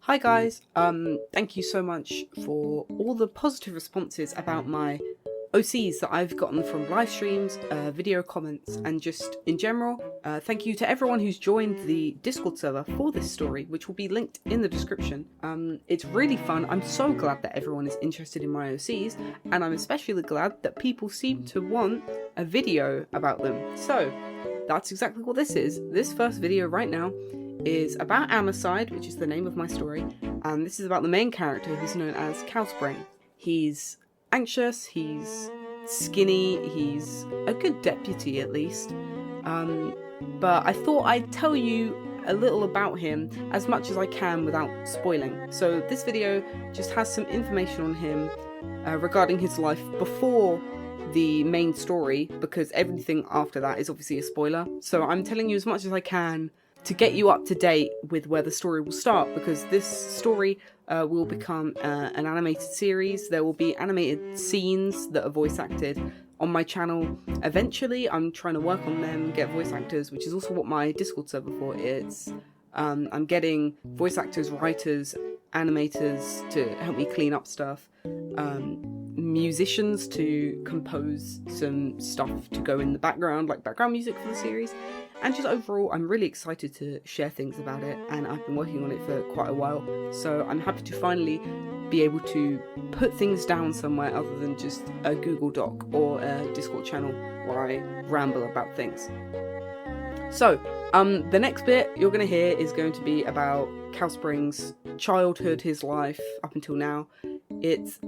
Hi guys, thank you so much for all the positive responses about my OCs that I've gotten from live streams, video comments, and just in general. Thank you to everyone who's joined the Discord server for this story, which will be linked in the description. It's really fun. I'm so glad that everyone is interested in my OCs, and I'm especially glad that people seem to want a video about them. So that's exactly what this is. This first video right now is about AmiSide, which is the name of my story, and this is about the main character who's known as Cowspring. He's anxious, he's skinny, he's a good deputy at least, but I thought I'd tell you a little about him as much as I can without spoiling. So this video just has some information on him regarding his life before the main story, because everything after that is obviously a spoiler. So I'm telling you as much as I can to get you up to date with where the story will start, because this story will become an animated series. There will be animated scenes that are voice acted on my channel. Eventually, I'm trying to work on them, get voice actors, which is also what my Discord server for is. I'm getting voice actors, writers, animators to help me clean up stuff, musicians to compose some stuff to go in the background, like background music for the series. And just overall, I'm really excited to share things about it, and I've been working on it for quite a while, so I'm happy to finally be able to put things down somewhere other than just a Google Doc or a Discord channel where I ramble about things. So, the next bit you're going to hear is going to be about Cowspring's childhood, his life up until now. It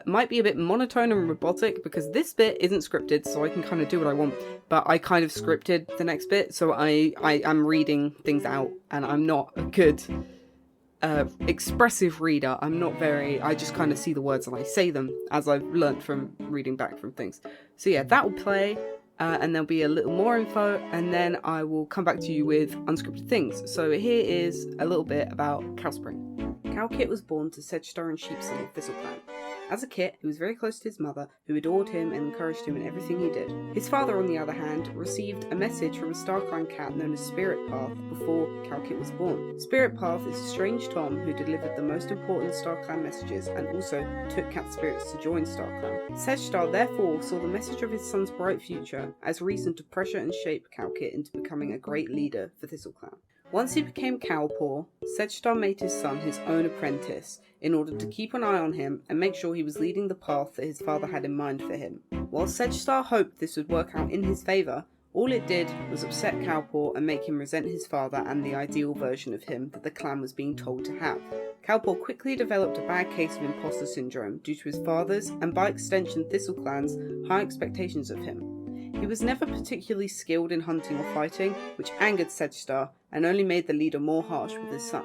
might be a bit monotone and robotic because this bit isn't scripted, so I can kind of do what I want, but I kind of scripted the next bit, so I'm reading things out, and I'm not a good expressive reader. I just kind of see the words and I say them as I've learnt from reading back from things. So yeah, that will play. And there'll be a little more info, and then I will come back to you with unscripted things. So here is a little bit about Cowspring. Cowkit was born to Sedgestar and Sheepson of Thistleclan. As a kit, he was very close to his mother, who adored him and encouraged him in everything he did. His father, on the other hand, received a message from a StarClan cat known as Spirit Path before Cowkit was born. Spirit Path is a strange Tom who delivered the most important StarClan messages and also took cat spirits to join StarClan. Sedgestar therefore saw the message of his son's bright future as reason to pressure and shape Cowkit into becoming a great leader for Thistleclan. Once he became Cowpaw, Sedgestar made his son his own apprentice in order to keep an eye on him and make sure he was leading the path that his father had in mind for him. While Sedgestar hoped this would work out in his favour, all it did was upset Cowpaw and make him resent his father and the ideal version of him that the clan was being told to have. Cowpaw quickly developed a bad case of imposter syndrome due to his father's, and by extension Thistleclan's, high expectations of him. He was never particularly skilled in hunting or fighting, which angered Sedgestar and only made the leader more harsh with his son.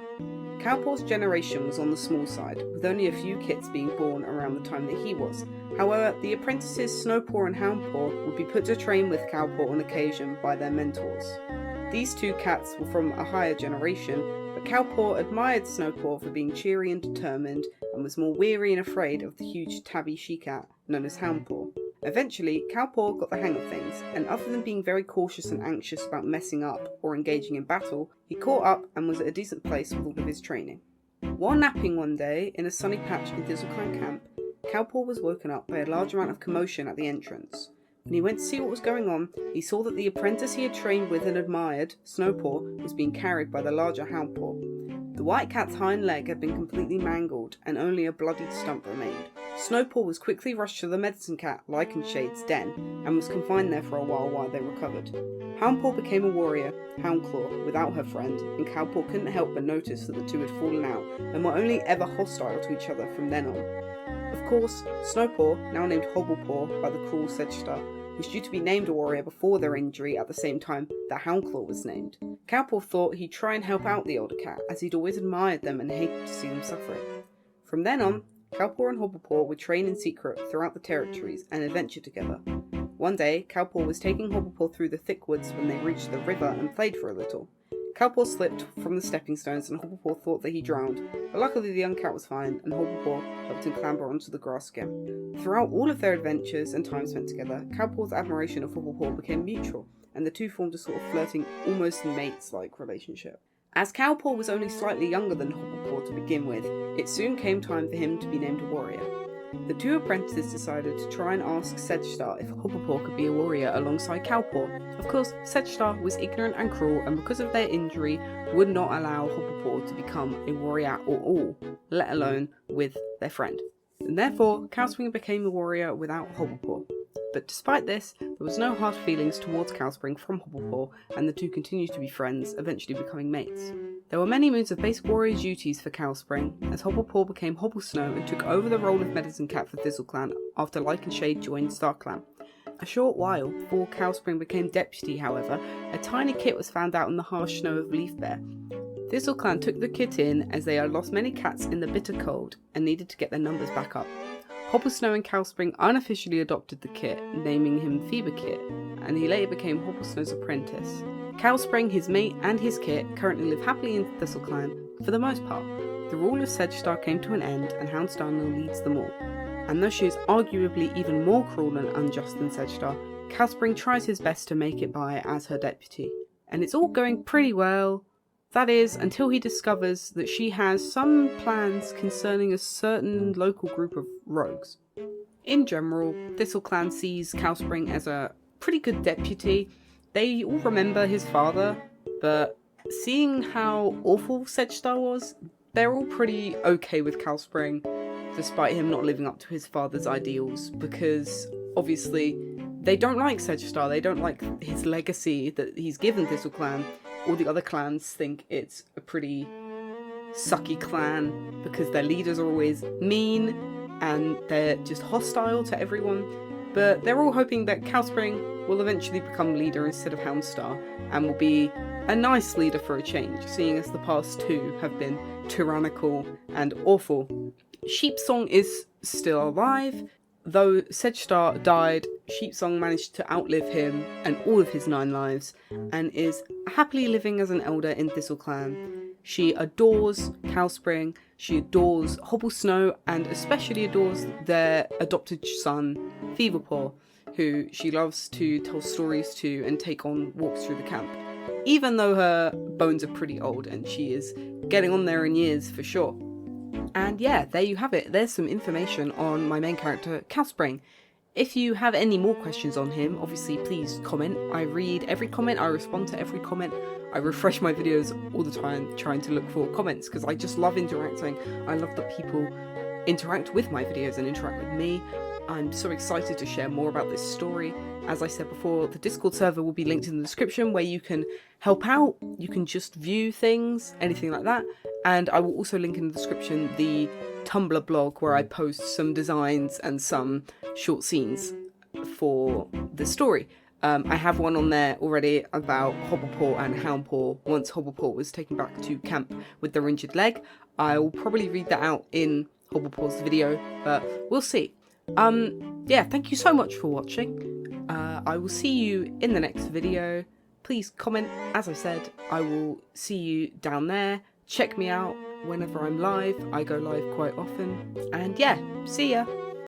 Cowpaw's generation was on the small side, with only a few kits being born around the time that he was. However, the apprentices Snowpaw and Houndpaw would be put to train with Cowpaw on occasion by their mentors. These two cats were from a higher generation, but Cowpaw admired Snowpaw for being cheery and determined, and was more weary and afraid of the huge tabby she-cat known as Houndpaw. Eventually, Cowpaw got the hang of things, and other than being very cautious and anxious about messing up or engaging in battle, he caught up and was at a decent place with all of his training. While napping one day in a sunny patch in Thistleclan camp, Cowpaw was woken up by a large amount of commotion at the entrance. When he went to see what was going on, he saw that the apprentice he had trained with and admired, Snowpaw, was being carried by the larger Houndpaw. The white cat's hind leg had been completely mangled, and only a bloodied stump remained. Snowpaw was quickly rushed to the medicine cat Lycanshade's den, and was confined there for a while they recovered. Houndpaw became a warrior, Houndclaw, without her friend, and Cowpaw couldn't help but notice that the two had fallen out, and were only ever hostile to each other from then on. Of course, Snowpaw, now named Hobblepaw by the cruel Sedgestar, was due to be named a warrior before their injury at the same time that Houndclaw was named. Cowpaw thought he'd try and help out the older cat, as he'd always admired them and hated to see them suffering. From then on, Cowpaw and Hobblepaw would train in secret throughout the territories and adventure together. One day, Cowpaw was taking Hobblepaw through the thick woods when they reached the river and played for a little. Cowpaw slipped from the stepping stones and Hobblepaw thought that he drowned, but luckily the young cat was fine and Hobblepaw helped him clamber onto the grass again. Throughout all of their adventures and time spent together, Cowpaw's admiration of Hobblepaw became mutual, and the two formed a sort of flirting, almost mates-like relationship. As Cowpaw was only slightly younger than Hopplepaw to begin with, it soon came time for him to be named a warrior. The two apprentices decided to try and ask Sedgestar if Hopplepaw could be a warrior alongside Cowpaw. Of course, Sedgestar was ignorant and cruel, and because of their injury, would not allow Hopplepaw to become a warrior at all, let alone with their friend. And therefore, Cowspring became a warrior without Hopplepaw. But despite this, there was no hard feelings towards Cowspring from Hopplepaw, and the two continued to be friends, eventually becoming mates. There were many moons of basic warrior duties for Cowspring, as Hopplepaw became Hobblesnow and took over the role of Medicine Cat for ThistleClan after Lycanshade joined StarClan. A short while before Cowspring became deputy, however, a tiny kit was found out in the harsh snow of Leafbear. ThistleClan took the kit in as they had lost many cats in the bitter cold and needed to get their numbers back up. Hobblesnow and Cowspring unofficially adopted the kit, naming him Feverkit, and he later became Hobblesnow's apprentice. Cowspring, his mate, and his kit currently live happily in ThistleClan for the most part. The rule of Sedgestar came to an end, and Houndstar now leads them all. And though she is arguably even more cruel and unjust than Sedgestar, Cowspring tries his best to make it by as her deputy. And it's all going pretty well. That is, until he discovers that she has some plans concerning a certain local group of rogues. In general, ThistleClan sees Cowspring as a pretty good deputy. They all remember his father, but seeing how awful Sedgestar was, they're all pretty okay with Cowspring, despite him not living up to his father's ideals, because obviously they don't like Sedgestar, they don't like his legacy that he's given ThistleClan. All the other clans think it's a pretty sucky clan because their leaders are always mean and they're just hostile to everyone. But they're all hoping that Cowspring will eventually become leader instead of Houndstar and will be a nice leader for a change, seeing as the past two have been tyrannical and awful. Sheepsong is still alive. Though Sedgestar died, Sheepsong managed to outlive him and all of his 9 lives, and is happily living as an elder in ThistleClan. She adores Cowspring, she adores Hobblesnow, and especially adores their adopted son, Feverpaw, who she loves to tell stories to and take on walks through the camp. Even though her bones are pretty old and she is getting on there in years for sure. And yeah, there you have it. There's some information on my main character, Cowspring. If you have any more questions on him, obviously please comment. I read every comment, I respond to every comment. I refresh my videos all the time trying to look for comments because I just love interacting. I love that people interact with my videos and interact with me. I'm so excited to share more about this story. As I said before, the Discord server will be linked in the description where you can help out, you can just view things, anything like that. And I will also link in the description the Tumblr blog where I post some designs and some short scenes for the story. I have one on there already about Hobblepaw and Houndpaw once Hobblepaw was taken back to camp with their injured leg. I will probably read that out in Hobblepaw's video, but we'll see. Yeah, thank you so much for watching. I will see you in the next video. Please comment, as I said, I will see you down there. Check me out whenever I'm live. I go live quite often. And yeah, see ya!